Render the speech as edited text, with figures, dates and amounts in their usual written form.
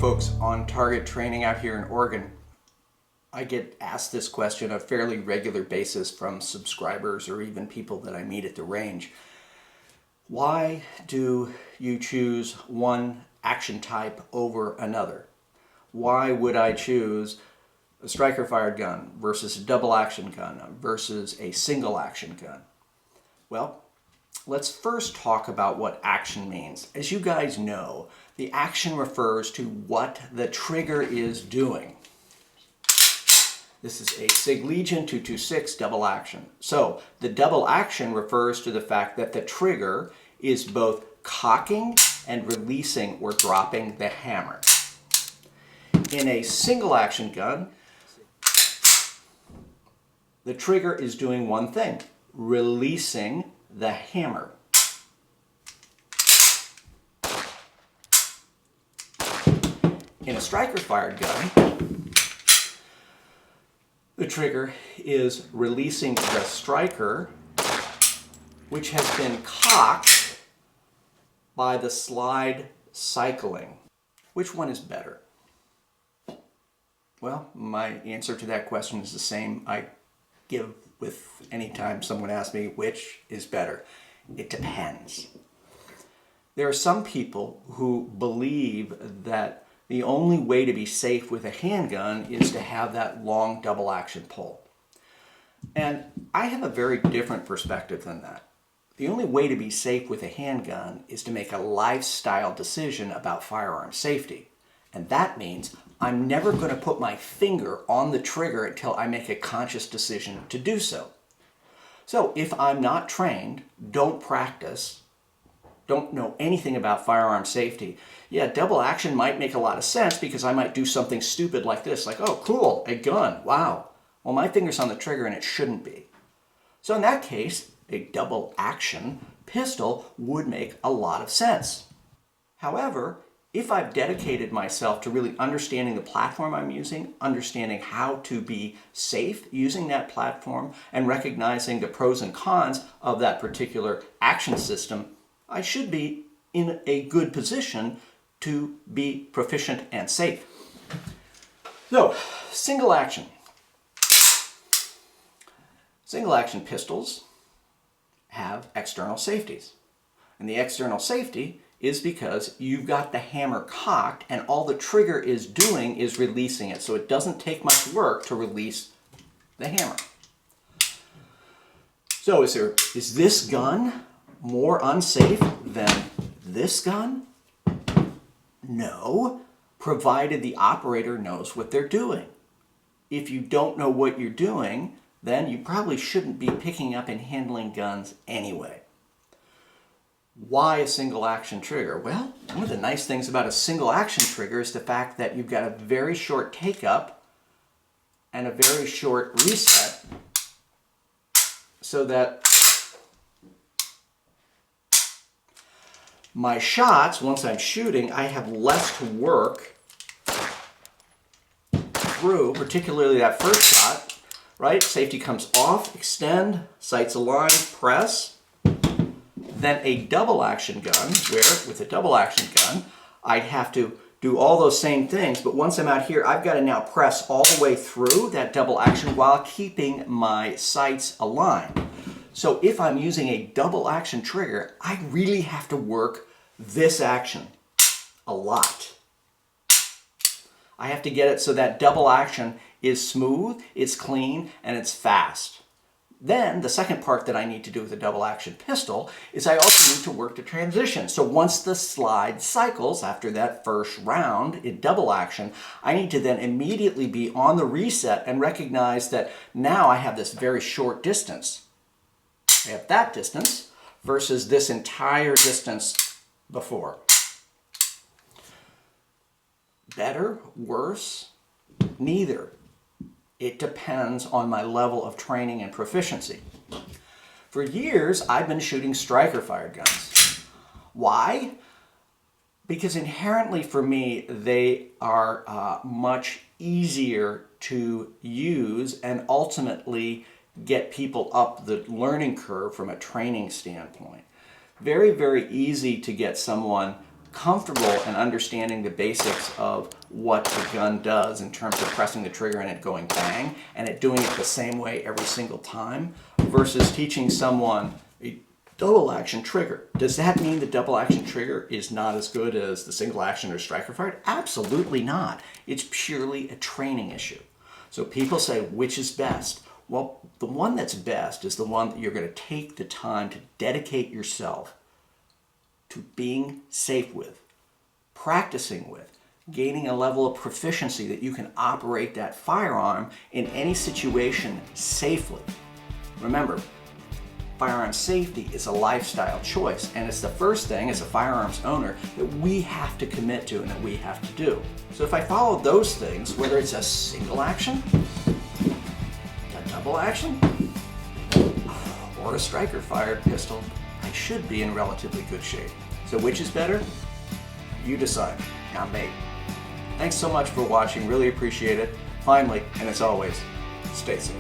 folks, on target training out here in Oregon, I get asked this question on a fairly regular basis from subscribers or even people that I meet at the range. Why do you choose one action type over another? Why would I choose a striker fired gun versus a double action gun versus a single action gun? Well, let's first talk about what action means. As you guys know, the action refers to what the trigger is doing. This is a SIG Legion 226 double action. So the double action refers to the fact that the trigger is both cocking and releasing or dropping the hammer. In a single action gun, the trigger is doing one thing, releasing the hammer. In a striker fired gun, the trigger is releasing the striker, which has been cocked by the slide cycling. Which one is better? Well, my answer to that question is the same I give with any time someone asks me which is better. It depends. There are some people who believe that the only way to be safe with a handgun is to have that long double action pull. And I have a very different perspective than that. The only way to be safe with a handgun is to make a lifestyle decision about firearm safety. And that means I'm never going to put my finger on the trigger until I make a conscious decision to do so. So if I'm not trained, don't practice, don't know anything about firearm safety, yeah, double action might make a lot of sense because I might do something stupid like this, like, oh, cool, a gun, wow. Well, my finger's on the trigger and it shouldn't be. So in that case, a double action pistol would make a lot of sense. However, if I've dedicated myself to really understanding the platform I'm using, understanding how to be safe using that platform, and recognizing the pros and cons of that particular action system, I should be in a good position to be proficient and safe. So, single action. Single action pistols have external safeties. And the external safety is because you've got the hammer cocked and all the trigger is doing is releasing it. So it doesn't take much work to release the hammer. So is this gun more unsafe than this gun? No, provided the operator knows what they're doing. If you don't know what you're doing, then you probably shouldn't be picking up and handling guns anyway. Why a single action trigger? Well, one of the nice things about a single action trigger is the fact that you've got a very short take up and a very short reset, so that my shots, once I'm shooting, I have less to work through, particularly that first shot, right? Safety comes off, extend, sights aligned, press. Then a double action gun, where with a double action gun, I'd have to do all those same things, but once I'm out here, I've got to now press all the way through that double action while keeping my sights aligned. So if I'm using a double action trigger, I really have to work this action a lot. I have to get it so that double action is smooth, it's clean, and it's fast. Then the second part that I need to do with a double action pistol is I also need to work the transition. So once the slide cycles after that first round in double action, I need to then immediately be on the reset and recognize that now I have this very short distance. I have that distance versus this entire distance before. Better, worse, neither. It depends on my level of training and proficiency. For years, I've been shooting striker fired guns. Why? Because inherently for me, they are much easier to use and ultimately get people up the learning curve from a training standpoint. Very, very easy to get someone comfortable and understanding the basics of what the gun does in terms of pressing the trigger and it going bang, and it doing it the same way every single time, versus teaching someone a double action trigger. Does that mean the double action trigger is not as good as the single action or striker fired? Absolutely not. It's purely a training issue. So people say, which is best? Well, the one that's best is the one that you're going to take the time to dedicate yourself to being safe with, practicing with, gaining a level of proficiency that you can operate that firearm in any situation safely. Remember, firearm safety is a lifestyle choice, and it's the first thing as a firearms owner that we have to commit to and that we have to do. So if I follow those things, whether it's a single action, a double action, or a striker fired pistol, I should be in relatively good shape. So which is better? You decide, not me. Thanks so much for watching, really appreciate it. Finally, and as always, stay safe.